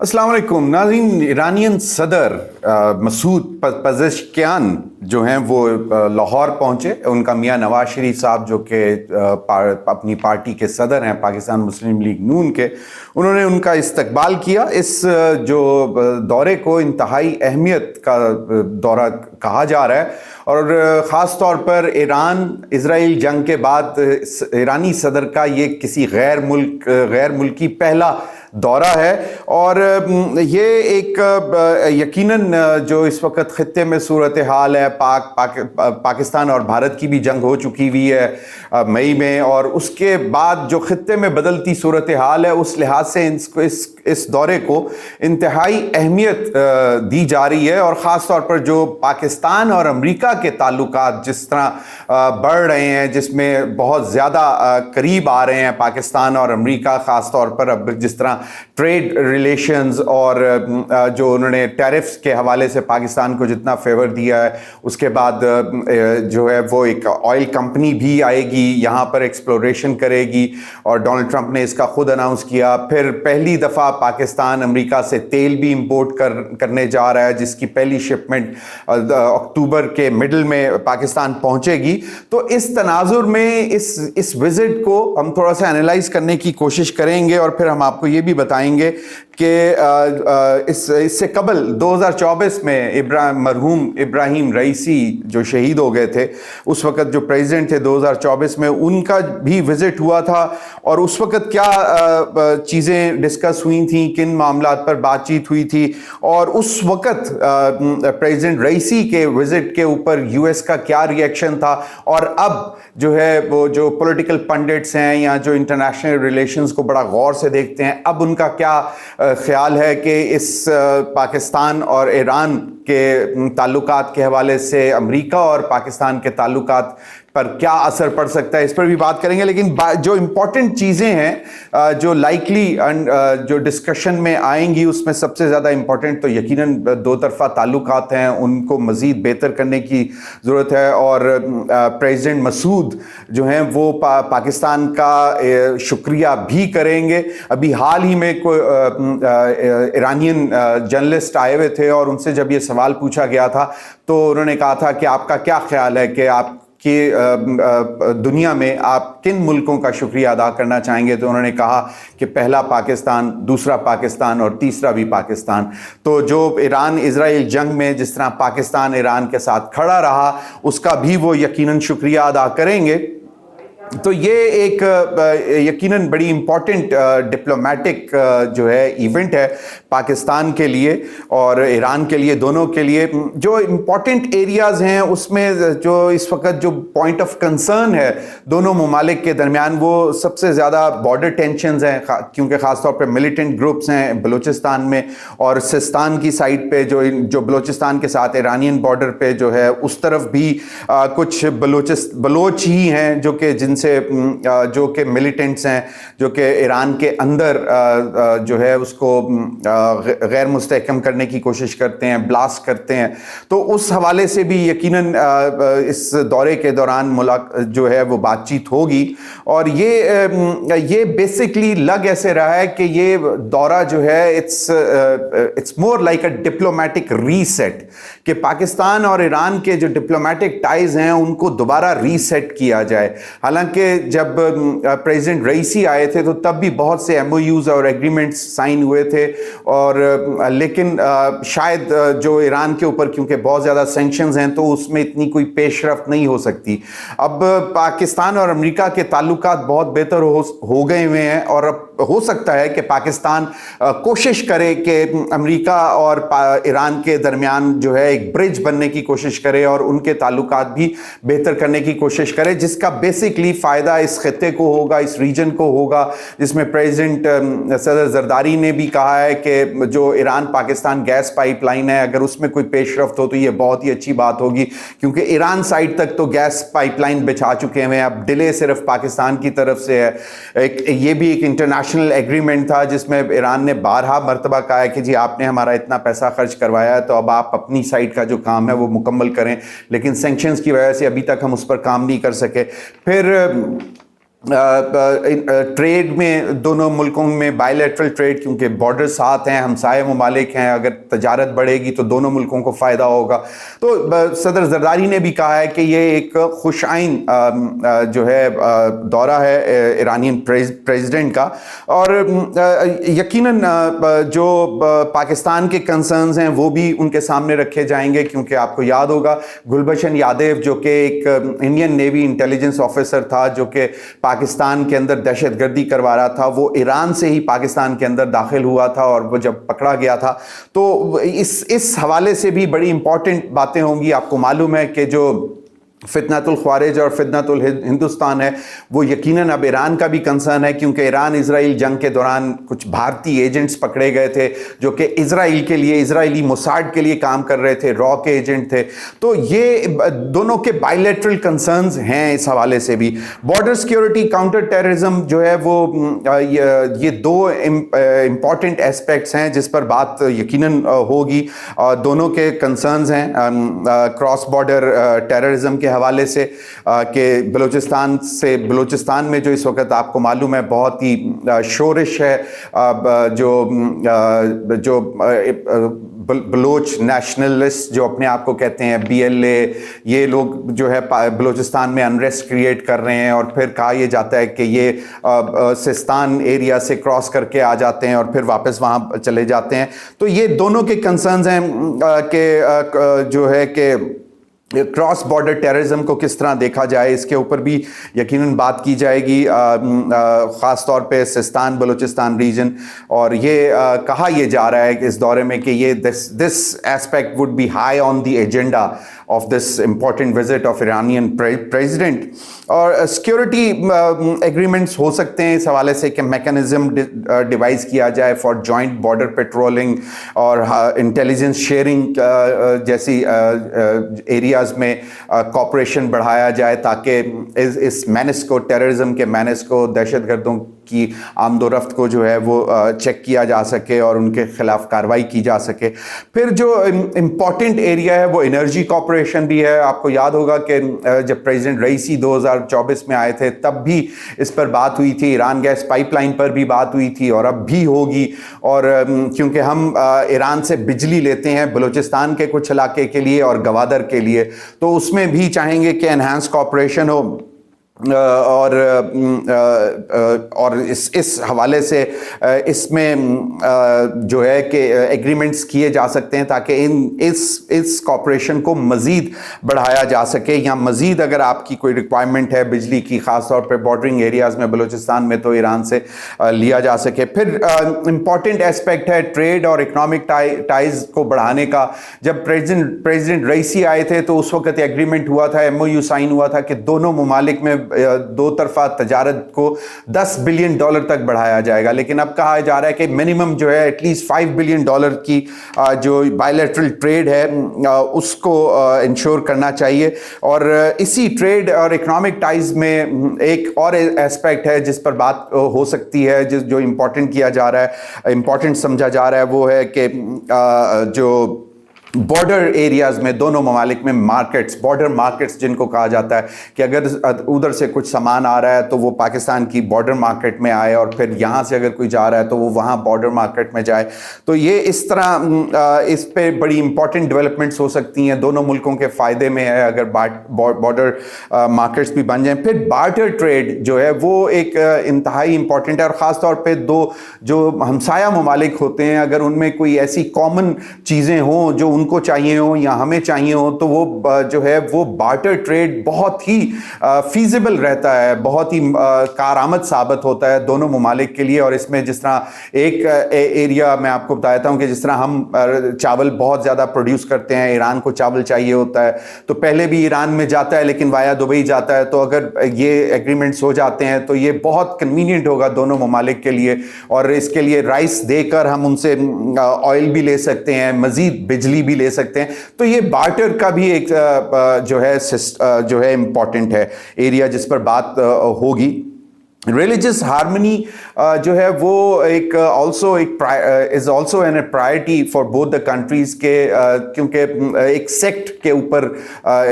अस्सलाम वालेकुम नाज़रीन। ईरानियन सदर मसूद पज़ेश्कियान जो हैं वो लाहौर पहुंचे। उनका मियां नवाज शरीफ साहब जो कि अपनी पार्टी के सदर हैं पाकिस्तान मुस्लिम लीग नून के, उन्होंने उनका इस्तकबाल किया। इस जो दौरे को इंतहाई अहमियत का दौरा कहा जा रहा है और ख़ास तौर पर ईरान इजराइल जंग के बाद ईरानी सदर का ये किसी गैर मुल्की पहला दौरा है। और ये एक यकीनन जो इस वक्त ख़ित्ते में सूरत हाल है, पाकिस्तान और भारत की भी जंग हो चुकी हुई है मई में, और उसके बाद जो ख़ित्ते में बदलती सूरत हाल है उस लिहाज से इस दौरे को इंतहाई अहमियत दी जा रही है। और ख़ास तौर पर जो पाकिस्तान और अमेरिका के ताल्लुकात जिस तरह बढ़ रहे हैं, जिसमें बहुत ज़्यादा करीब आ रहे हैं पाकिस्तान और अमेरिका, ख़ास तौर पर अब जिस तरह ट्रेड रिलेशंस और जो उन्होंने टैरिफ्स के हवाले से पाकिस्तान को जितना फेवर दिया है, उसके बाद जो है वो एक ऑयल कंपनी भी आएगी यहाँ पर, एक्सप्लोरेशन करेगी, और डोनाल्ड ट्रंप ने इसका खुद अनाउंस किया। फिर पहली दफ़ा पाकिस्तान अमेरिका से तेल भी इंपोर्ट करने जा रहा है, जिसकी पहली शिपमेंट अक्टूबर के मिडल में पाकिस्तान पहुँचेगी। तो इस तनाजुर में इस विज़िट को हम थोड़ा सा एनालाइज करने की कोशिश करेंगे और फिर हम आपको ये भी बताएंगे कि इससे कबल 2024 में मरहूम इब्राहिम रईसी जो शहीद हो गए थे, उस वक़्त जो प्रेसिडेंट थे 2024 में, उनका भी विज़िट हुआ था। और उस वक़्त क्या चीज़ें डिस्कस हुई थी, किन मामलात पर बातचीत हुई थी, और उस वक़्त प्रेसिडेंट रईसी के विज़िट के ऊपर यूएस का क्या रिएक्शन था, और अब जो है वो जो पॉलिटिकल पंडिट्स हैं या जो इंटरनेशनल रिलेशंस को बड़ा गौर से देखते हैं, अब उनका क्या ख्याल है कि इस पाकिस्तान और ईरान के ताल्लुकात के हवाले से अमेरिका और पाकिस्तान के ताल्लुकात पर क्या असर पड़ सकता है, इस पर भी बात करेंगे। लेकिन जो इम्पोर्टेंट चीज़ें हैं जो लाइकली जो डिस्कशन में आएंगी, उसमें सबसे ज़्यादा इम्पोर्टेंट तो यकीनन दो तरफ़ा ताल्लुकात हैं, उनको मज़ीद बेहतर करने की ज़रूरत है। और प्रेसिडेंट मसूद जो हैं वो पाकिस्तान का शुक्रिया भी करेंगे। अभी हाल ही में कोई ईरानियन जर्नलिस्ट आए हुए थे और उनसे जब ये सवाल पूछा गया था तो उन्होंने कहा था कि आपका क्या ख्याल है कि आप कि दुनिया में आप किन मुल्कों का शुक्रिया अदा करना चाहेंगे, तो उन्होंने कहा कि पहला पाकिस्तान, दूसरा पाकिस्तान और तीसरा भी पाकिस्तान। तो जो ईरान इजराइल जंग में जिस तरह पाकिस्तान ईरान के साथ खड़ा रहा, उसका भी वो यकीनन शुक्रिया अदा करेंगे। तो ये एक यकीनन बड़ी इम्पॉर्टेंट डिप्लोमेटिक जो है इवेंट है पाकिस्तान के लिए और ईरान के लिए, दोनों के लिए। जो इम्पॉर्टेंट एरियाज़ हैं उसमें जो इस वक्त जो पॉइंट ऑफ कंसर्न है दोनों ममालिक के दरमियान, वो सबसे ज़्यादा बॉर्डर टेंशन्स हैं, क्योंकि ख़ास तौर पे मिलिटेंट ग्रुप्स हैं बलूचिस्तान में, और सिस्तान की साइड पे जो बलूचिस्तान के साथ ईरानियन बॉर्डर पे जो है उस तरफ भी कुछ बलोच ही हैं जो कि जो कि मिलिटेंट्स हैं, जो कि ईरान के अंदर जो है उसको गैर मुस्तहकम करने की कोशिश करते हैं, ब्लास्ट करते हैं। तो उस हवाले से भी यकीनन इस दौरे के दौरान जो है वो बातचीत होगी। और ये बेसिकली लग ऐसे रहा है कि ये दौरा जो है it's more like a diplomatic reset, कि पाकिस्तान और ईरान के जो डिप्लोमेटिक टाइज हैं उनको दोबारा रीसेट किया जाए। हालांकि जब प्रेसिडेंट रईसी आए थे तो तब भी बहुत से एमओयूज और एग्रीमेंट्स साइन हुए थे, और लेकिन शायद जो ईरान के ऊपर क्योंकि बहुत ज़्यादा सैंक्शंस हैं तो उसमें इतनी कोई पेशरफ्त नहीं हो सकती। अब पाकिस्तान और अमेरिका के ताल्लुकात बहुत बेहतर हो गए हुए हैं, और अब हो सकता है कि पाकिस्तान कोशिश करे कि अमेरिका और ईरान के दरमियान जो है एक ब्रिज बनने की कोशिश करे और उनके ताल्लुकात भी बेहतर करने की कोशिश करे, जिसका बेसिकली फ़ायदा इस खत्ते को होगा, इस रीजन को होगा। जिसमें प्रेसिडेंट सदर जरदारी ने भी कहा है कि जो ईरान पाकिस्तान गैस पाइपलाइन है, अगर उसमें कोई पेशरफ्त हो तो ये बहुत ही अच्छी बात होगी, क्योंकि ईरान साइड तक तो गैस पाइपलाइन बिछा चुके हैं, अब डिले सिर्फ पाकिस्तान की तरफ से है। ये भी एक इंटरनेशनल एग्रीमेंट था जिसमें ईरान ने बारहा मरतबा कहा है कि जी आपने हमारा इतना पैसा खर्च करवाया है तो अब आप अपनी साइड का जो काम है वो मुकम्मल करें, लेकिन सैंक्शंस की वजह से अभी तक हम उस पर काम नहीं कर सके। फिर ट्रेड में दोनों मुल्कों में बायलैटरल ट्रेड, क्योंकि बॉर्डर साथ हैं, हमसाये ममालिक हैं, अगर तजारत बढ़ेगी तो दोनों मुल्कों को फ़ायदा होगा। तो सदर जरदारी ने भी कहा है कि ये एक खुश आइन जो है दौरा है ईरानियन प्रेसिडेंट का, और यकीनन जो पाकिस्तान के कंसर्न्स हैं वो भी उनके सामने रखे जाएंगे, क्योंकि आपको याद होगा गुलबशन यादेव जो कि एक इंडियन नेवी इंटेलिजेंस ऑफिसर था, जो कि पाकिस्तान के अंदर दहशतगर्दी करवा रहा था, वो ईरान से ही पाकिस्तान के अंदर दाखिल हुआ था, और वो जब पकड़ा गया था तो इस हवाले से भी बड़ी इंपॉर्टेंट बातें होंगी। आपको मालूम है कि जो फितनतुल ख्वारिज और फितनतुल हिंदुस्तान है वो यकीनन अब ईरान का भी कंसर्न है, क्योंकि ईरान इजराइल जंग के दौरान कुछ भारतीय एजेंट्स पकड़े गए थे जो कि इजराइल के लिए, इजरायली मोसाड के लिए काम कर रहे थे, रॉ के एजेंट थे। तो ये दोनों के बायलैटरल कंसर्न्स हैं इस हवाले से भी। बॉर्डर सिक्योरिटी, काउंटर टेररिज्म जो है वो ये दो इम्पॉर्टेंट एस्पेक्ट्स हैं जिस पर बात यकीनन होगी। दोनों के कंसर्न्स हैं क्रॉस बॉर्डर टेररिज्म के हवाले से कि बलूचिस्तान में जो इस वक्त आपको मालूम है बहुत ही शोरिश है, जो बलोच नेशनलिस्ट जो अपने आप को कहते हैं BLA, ये लोग जो है बलूचिस्तान में अनरेस्ट क्रिएट कर रहे हैं, और फिर कहा यह जाता है कि ये सिस्तान एरिया से क्रॉस करके आ जाते हैं और फिर वापस वहाँ चले जाते हैं। तो ये दोनों के कंसर्न्स हैं कि जो है कि क्रॉस बॉर्डर टेररिज्म को किस तरह देखा जाए, इसके ऊपर भी यकीनन बात की जाएगी, ख़ास तौर पे सिस्तान बलूचिस्तान रीजन। और ये कहा यह जा रहा है कि इस दौरे में कि ये this aspect would be high on the agenda of this important visit of Iranian president. और सिक्योरिटी एग्रीमेंट्स हो सकते हैं इस हवाले से कि मैकेनिज्म डिवाइस किया जाए फॉर जॉइंट बॉर्डर पेट्रोलिंग और इंटेलिजेंस शेयरिंग जैसी एरियाज में कॉपरेशन बढ़ाया जाए, ताकि इस मैनेस को, टेररिज्म के मैनेस को, दहशतगर्दों की आमदोरफ्त को जो है वो चेक किया जा सके और उनके खिलाफ कार्रवाई की जा सके। फिर जो इम्पॉर्टेंट एरिया है वो एनर्जी कॉर्पोरेशन भी है। आपको याद होगा कि जब प्रेसिडेंट रईसी 2024 में आए थे तब भी इस पर बात हुई थी, ईरान गैस पाइपलाइन पर भी बात हुई थी, और अब भी होगी। और क्योंकि हम ईरान से बिजली लेते हैं बलूचिस्तान के कुछ इलाके के लिए और गवादर के लिए, तो उसमें भी चाहेंगे कि एनहांस कॉर्पोरेशन हो। और इस हवाले से इसमें जो है कि एग्रीमेंट्स किए जा सकते हैं ताकि इस कॉर्पोरेशन को मज़ीद बढ़ाया जा सके, या मज़ीद अगर आपकी कोई रिक्वायरमेंट है बिजली की, ख़ास तौर पे बॉर्डरिंग एरियाज़ में बलूचिस्तान में, तो ईरान से लिया जा सके। फिर इम्पॉर्टेंट एस्पेक्ट है ट्रेड और इकनॉमिक टाइज़ को बढ़ाने का। जब प्रेसिडेंट रईसी आए थे तो उस वक्त एग्रीमेंट हुआ था, MOU साइन हुआ था कि दोनों ममालिक में दो तरफा तजारत को $10 बिलियन तक बढ़ाया जाएगा। लेकिन अब कहा जा रहा है कि मिनिमम जो है एटलीस्ट $5 बिलियन की जो बायलैटरल ट्रेड है उसको इंश्योर करना चाहिए। और इसी ट्रेड और इकोनॉमिक टाइज में एक और एस्पेक्ट है जिस पर बात हो सकती है, जो इंपॉर्टेंट किया जा रहा है, इंपॉर्टेंट समझा जा रहा है, वो है कि जो बॉर्डर एरियाज में दोनों ममालिक में मार्केट्स, बॉर्डर मार्केट्स जिनको कहा जाता है, कि अगर उधर से कुछ सामान आ रहा है तो वो पाकिस्तान की बॉर्डर मार्केट में आए, और फिर यहाँ से अगर कोई जा रहा है तो वो वहाँ बॉर्डर मार्केट में जाए। तो ये इस तरह इस पे बड़ी इंपॉर्टेंट डेवलपमेंट्स हो सकती हैं, दोनों मुल्कों के फ़ायदे में है अगर बॉर्डर मार्केट्स भी बन जाएँ। फिर बार्टर ट्रेड जो है वो एक इंतहाई इंपॉर्टेंट है, और ख़ास तौर पर दो जो हमसाया ममालिक होते हैं, अगर उनमें कोई ऐसी कॉमन चीज़ें हों जो उनको चाहिए हो या हमें चाहिए हो, तो वो जो है वो बार्टर ट्रेड बहुत ही फीजिबल रहता है, बहुत ही कारआमद साबित होता है दोनों ममालिक के लिए। और इसमें जिस तरह एक एरिया मैं आपको बताता हूँ कि जिस तरह हम चावल बहुत ज़्यादा प्रोड्यूस करते हैं, ईरान को चावल चाहिए होता है, तो पहले भी ईरान में जाता है लेकिन वाया दुबई जाता है। तो अगर ये एग्रीमेंट्स हो जाते हैं तो ये बहुत कन्वीनियंट होगा दोनों ममालिक के लिए, और इसके लिए राइस देकर हम उनसे ऑयल भी ले सकते हैं, मज़ीद बिजली भी ले सकते हैं। तो ये बार्टर का भी एक जो है इम्पॉर्टेंट है एरिया जिस पर बात होगी। रिलीजियस हार्मनी जो है वो एक ऑल्सो एक is also an priority for both the countries के क्योंकि एक सेक्ट के ऊपर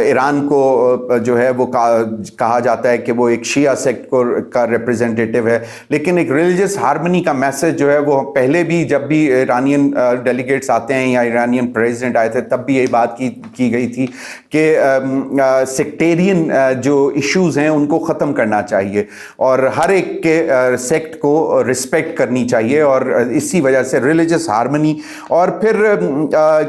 ईरान को जो है वो कहा जाता है कि वो एक शिया सेक्ट को का रिप्रेजेंटेटिव है, लेकिन एक रिलीजियस हार्मनी का मैसेज जो है वो पहले भी जब भी ईरानियन डेलीगेट्स आते हैं या ईरानियन प्रेसिडेंट आए थे तब भी यही बात की गई थी कि सेक्टेरियन जो इश्यूज हैं उनको ख़त्म करना चाहिए और हर एक के सेक्ट को रिस्पेक्ट करनी चाहिए, और इसी वजह से रिलीजियस हार्मनी और फिर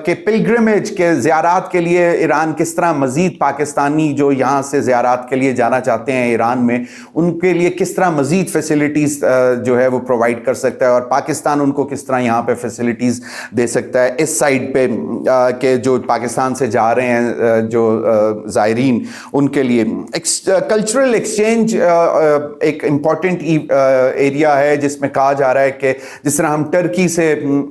के पिलग्रिमेज के ज़ियारात के लिए ईरान किस तरह मज़ीद पाकिस्तानी जो यहाँ से ज़ियारात के लिए जाना चाहते हैं ईरान में उनके लिए किस तरह मज़ीद फैसिलिटीज़ जो है वो प्रोवाइड कर सकता है और पाकिस्तान उनको किस तरह यहाँ पे फैसिलिटीज़ दे सकता है इस साइड पे के जो पाकिस्तान से जा रहे हैं जो ज़ायरीन उनके लिए। कल्चरल एक्सचेंज एक इम्पॉर्टेंट एरिया है जिसमें कहा जा रहा है कि जिस तरह हम टर्की से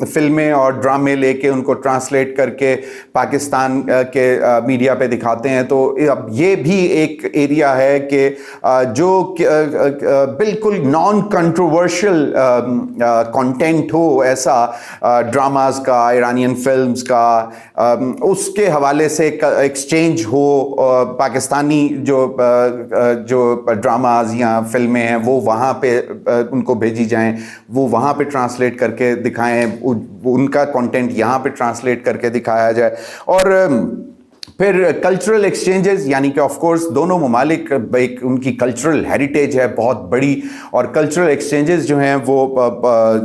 फिल्में और ड्रामे लेके उनको ट्रांसलेट करके पाकिस्तान के मीडिया पे दिखाते हैं, तो अब ये भी एक एरिया है कि जो बिल्कुल नॉन कंट्रोवर्शियल कंटेंट हो ऐसा ड्रामाज का ईरानियन फिल्म्स का उसके हवाले से एक्सचेंज हो, पाकिस्तानी जो ड्रामाज या फिल्में हैं वो वहाँ पे उनको भेजी जाएं, वो वहाँ पे ट्रांसलेट करके दिखाएं, उनका कंटेंट यहाँ पे ट्रांसलेट करके दिखाया जाए। और फिर कल्चरल एक्सचेंजेस यानी कि ऑफ कोर्स दोनों ममालिक एक उनकी कल्चरल हेरिटेज है बहुत बड़ी, और कल्चरल एक्सचेंजेस जो हैं वो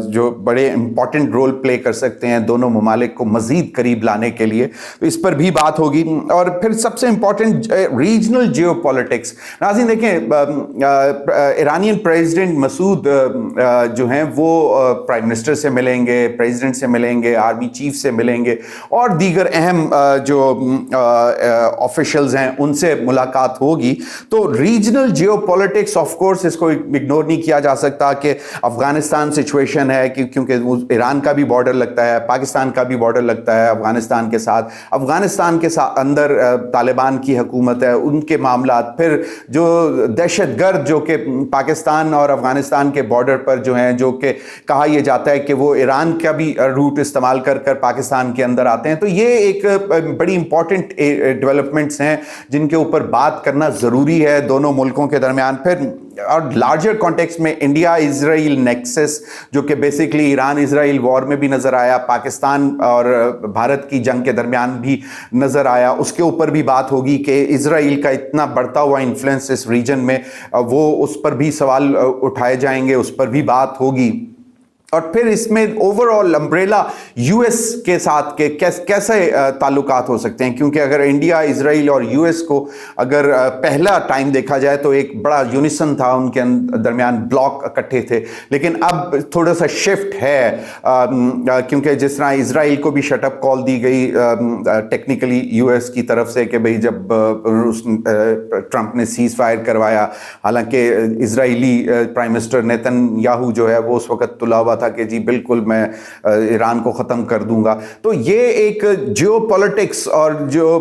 जो बड़े इंपॉर्टेंट रोल प्ले कर सकते हैं दोनों ममालिक को मज़ीद करीब लाने के लिए, तो इस पर भी बात होगी। और फिर सबसे इंपॉर्टेंट रीजनल जियो पॉलिटिक्स। नाज़रीन देखें, ईरानियन प्रेसिडेंट मसूद जो हैं वो प्राइम मिनिस्टर से मिलेंगे, प्रेसिडेंट से मिलेंगे, आर्मी चीफ से मिलेंगे और दीगर अहम जो ऑफिशियल्स हैं उनसे मुलाकात होगी। तो रीजनल जियोपॉलिटिक्स ऑफ कोर्स इसको इग्नोर नहीं किया जा सकता कि अफगानिस्तान सिचुएशन है कि क्योंकि ईरान का भी बॉर्डर लगता है, पाकिस्तान का भी बॉर्डर लगता है अफगानिस्तान के साथ, अफगानिस्तान के साथ अंदर तालिबान की हुकूमत है, उनके मामलात, फिर जो दहशतगर्द जो कि पाकिस्तान और अफगानिस्तान के बॉर्डर पर जो हैं, जो कि कहा यह जाता है कि वो ईरान का भी रूट इस्तेमाल कर कर पाकिस्तान के अंदर आते हैं। तो ये एक बड़ी इंपॉर्टेंट डेवलपमेंट्स हैं जिनके ऊपर बात करना ज़रूरी है दोनों मुल्कों के दरमियान। फिर और लार्जर कॉन्टेक्स्ट में इंडिया इजराइल नेक्सस जो कि बेसिकली ईरान इजराइल वॉर में भी नज़र आया, पाकिस्तान और भारत की जंग के दरमियान भी नज़र आया, उसके ऊपर भी बात होगी कि इजराइल का इतना बढ़ता हुआ इन्फ्लुएंस इस रीजन में, वो उस पर भी सवाल उठाए जाएंगे, उस पर भी बात होगी। और फिर इसमें ओवरऑल अम्ब्रेला यूएस के साथ के कैसे ताल्लुकात हो सकते हैं, क्योंकि अगर इंडिया इजराइल और यूएस को अगर पहला टाइम देखा जाए तो एक बड़ा यूनिसन था, उनके दरमियान ब्लॉक इकट्ठे थे, लेकिन अब थोड़ा सा शिफ्ट है क्योंकि जिस तरह इजराइल को भी शटअप कॉल दी गई टेक्निकली यूएस की तरफ से कि भाई जब ट्रंप ने सीज फायर करवाया, हालांकि इजराइली प्राइम मिनिस्टर नेतन्याहू जो है वो उस वक्त तुला हुआ था कि जी बिल्कुल मैं ईरान को ख़त्म कर दूंगा। तो ये एक जियोपॉलिटिक्स और जो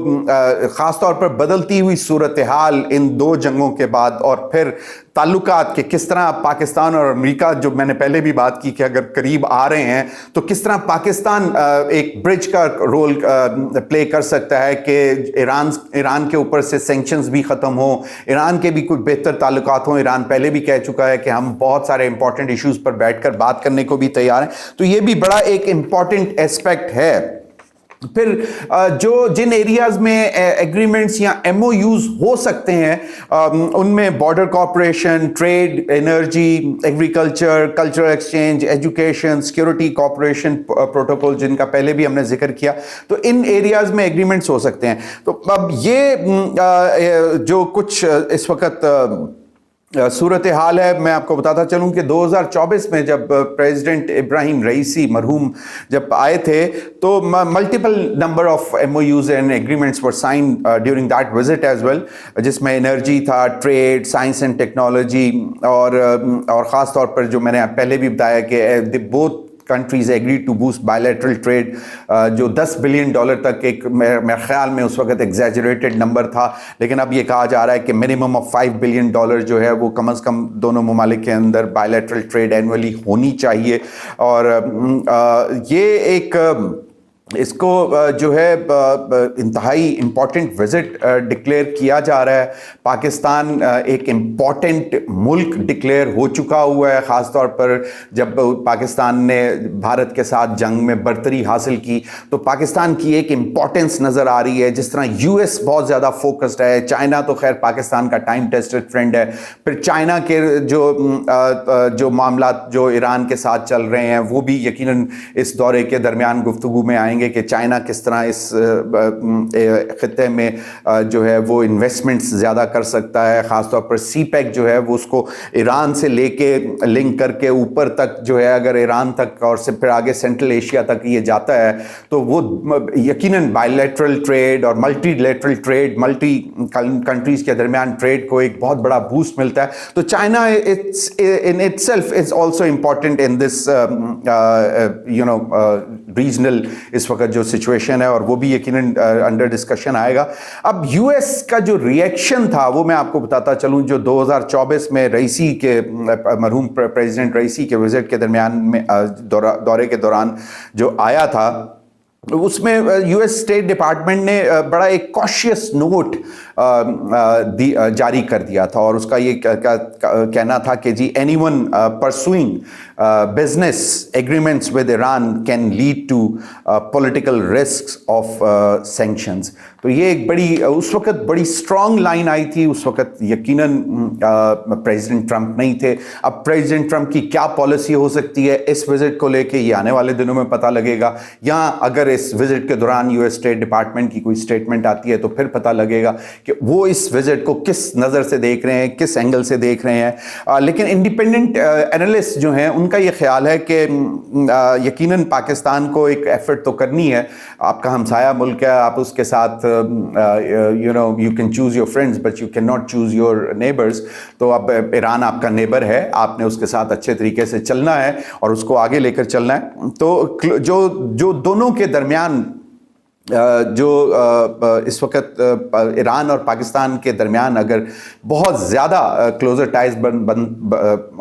ख़ास तौर पर बदलती हुई सूरत हाल इन दो जंगों के बाद, और फिर ताल्लुकात के किस तरह पाकिस्तान और अमेरिका, जो मैंने पहले भी बात की कि अगर करीब आ रहे हैं तो किस तरह पाकिस्तान एक ब्रिज का रोल प्ले कर सकता है कि ईरान के ऊपर से सैंक्शंस भी ख़त्म हो, ईरान के भी कुछ बेहतर ताल्लुकात हों। ईरान पहले भी कह चुका है कि हम बहुत सारे इंपॉर्टेंट इश्यूज़ पर बैठकर बात करने को भी तैयार हैं, तो ये भी बड़ा एक इंपॉर्टेंट एस्पेक्ट है। फिर जो जिन एरियाज में एग्रीमेंट्स या एमओयूज हो सकते हैं उनमें border cooperation, trade, energy, agriculture, cultural exchange, education, security cooperation protocol जिनका पहले भी हमने जिक्र किया, तो इन एरियाज में एग्रीमेंट्स हो सकते हैं। तो अब ये जो कुछ इस वक्त सूरत हाल है, मैं आपको बताता चलूं कि 2024 में जब प्रेसिडेंट इब्राहिम रईसी मरहूम जब आए थे तो multiple number of MoUs and agreements were sign during that visit as well, जिसमें एनर्जी था, ट्रेड, साइंस एंड टेक्नोलॉजी और ख़ास तौर पर जो मैंने पहले भी बताया कि both countries agreed to boost bilateral trade, जो $10 billion तक एक मेरे ख्याल में उस वक्त एग्जैजरेटेड नंबर था, लेकिन अब ये कहा जा रहा है कि मिनिमम ऑफ $5 billion जो है वो कम से कम दोनों ममालिक के अंदर बायलैटरल ट्रेड एनुअली होनी चाहिए। और ये एक इसको जो है इंतहाई इम्पॉर्टेंट विजिट डिक्लेयर किया जा रहा है। पाकिस्तान एक इम्पॉर्टेंट मुल्क डिक्लेयर हो चुका हुआ है, ख़ास तौर पर जब पाकिस्तान ने भारत के साथ जंग में बरतरी हासिल की तो पाकिस्तान की एक इम्पॉर्टेंस नज़र आ रही है। जिस तरह यूएस बहुत ज़्यादा फोकस्ड है, चाइना तो खैर पाकिस्तान का टाइम टेस्टेड फ्रेंड है, फिर चाइना के जो मामला जो ईरान के साथ चल रहे हैं वो भी यकीनन इस दौरे के दरमियान गुफ्तगू में आएंगे कि चाइना किस तरह इस खित्ते में जो है वो इन्वेस्टमेंट्स ज़्यादा कर सकता है। ख़ासतौर पर सीपैक जो है वो उसको ईरान से लेके लिंक करके ऊपर तक जो है अगर ईरान तक और से फिर आगे सेंट्रल एशिया तक ये जाता है तो वो यकीनन बायलैटरल ट्रेड और मल्टीलैटरल ट्रेड, मल्टी कंट्रीज़ के दरमियान ट्रेड को एक बहुत बड़ा बूस्ट मिलता है। तो China it's in itself is also important in this regional इस वक्त जो सिचुएशन है, और वो भी यकीनन अंडर डिस्कशन आएगा। अब यूएस का जो रिएक्शन था वो मैं आपको बताता चलूं, जो 2024 में रईसी के मरहूम प्रेसिडेंट रईसी के विजिट के दरमियान में दौरे के दौरान जो आया था, उसमें यूएस स्टेट डिपार्टमेंट ने बड़ा एक कॉशियस नोट जारी कर दिया था, और उसका ये कहना था कि जी anyone pursuing business agreements with Iran can lead to political risks of sanctions. तो ये एक बड़ी उस वक्त बड़ी स्ट्रॉन्ग लाइन आई थी। उस वक्त यकीनन प्रेसिडेंट ट्रंप नहीं थे। अब प्रेसिडेंट ट्रंप की क्या पॉलिसी हो सकती है इस विजिट को लेके, ये आने वाले दिनों में पता लगेगा, या अगर इस विजिट के दौरान यूएस स्टेट डिपार्टमेंट की कोई स्टेटमेंट आती है तो फिर पता लगेगा कि वो इस विजिट को किस नज़र से देख रहे हैं, किस एंगल से देख रहे हैं। लेकिन इंडिपेंडेंट एनालिस्ट जो हैं उनका ये ख्याल है कि यकीनन पाकिस्तान को एक एफर्ट तो करनी है। आपका हमसाया मुल्क है, आप उसके साथ you can choose your friends but you can not choose your neighbours. तो अब ईरान आपका नेबर है, आपने उसके साथ अच्छे तरीके से चलना है और उसको आगे लेकर चलना है। तो जो दोनों के दरमियान जो इस वक्त ईरान और पाकिस्तान के दरमियान अगर बहुत ज़्यादा क्लोजर टाइज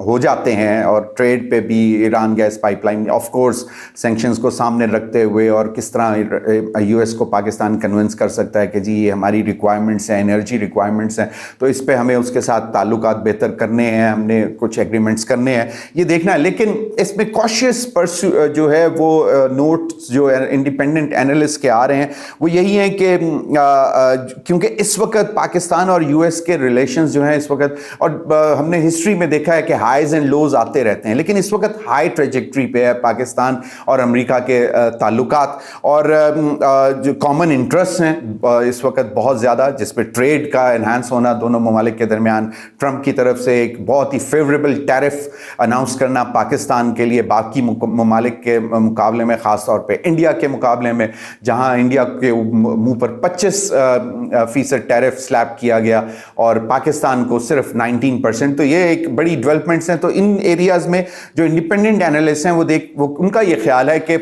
हो जाते हैं, और ट्रेड पे भी Iran gas pipeline of course sanctions को सामने रखते हुए, और किस तरह यूएस को पाकिस्तान कन्विंस कर सकता है कि जी ये हमारी रिक्वायरमेंट्स हैं, एनर्जी रिक्वायरमेंट्स हैं, तो इस पे हमें उसके साथ ताल्लुकात बेहतर करने हैं, हमने कुछ एग्रीमेंट्स करने हैं, ये देखना है। लेकिन इसमें कॉशियस जो है वो नोट्स जो इंडिपेंडेंट एनालिस्ट के आ रहे हैं वो यही है कि क्योंकि इस वक्त पाकिस्तान और यूएस के रिलेशंस जो हैं इस वक्त, और हमने हिस्ट्री में देखा है कि हाइज एंड लोज आते रहते हैं, लेकिन इस वक्त हाई ट्रेजेक्ट्री पे है पाकिस्तान और अमेरिका के ताल्लुकात, और जो कॉमन इंटरेस्ट हैं इस वक्त बहुत ज़्यादा, जिस पे ट्रेड का एनहांस होना दोनों ममालिक के दरमियान, ट्रंप की तरफ से एक बहुत ही फेवरेबल टैरिफ अनाउंस करना पाकिस्तान के लिए बाकी ममालिक के मुकाबले में, ख़ास तौर पे इंडिया के मुकाबले में, जहां इंडिया के मुंह पर 25% टैरिफ स्लैब किया गया और पाकिस्तान को सिर्फ 19%। तो ये एक बड़ी डेवलपमेंट्स हैं। तो इन एरियाज़ में जो इंडिपेंडेंट एनालिस्ट हैं वो उनका ये ख्याल है कि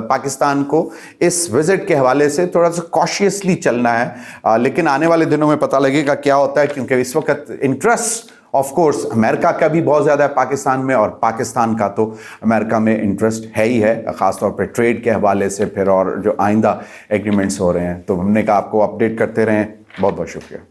पाकिस्तान को इस विजिट के हवाले से थोड़ा सा कॉशियसली चलना है। लेकिन आने वाले दिनों में पता लगेगा क्या होता है, क्योंकि इस वक्त इंटरेस्ट ऑफ कोर्स अमेरिका का भी बहुत ज़्यादा है पाकिस्तान में, और पाकिस्तान का तो अमेरिका में इंटरेस्ट है ही है, ख़ासतौर पे ट्रेड के हवाले से फिर, और जो आइंदा एग्रीमेंट्स हो रहे हैं। तो हमने कहा आपको अपडेट करते रहें। बहुत बहुत शुक्रिया।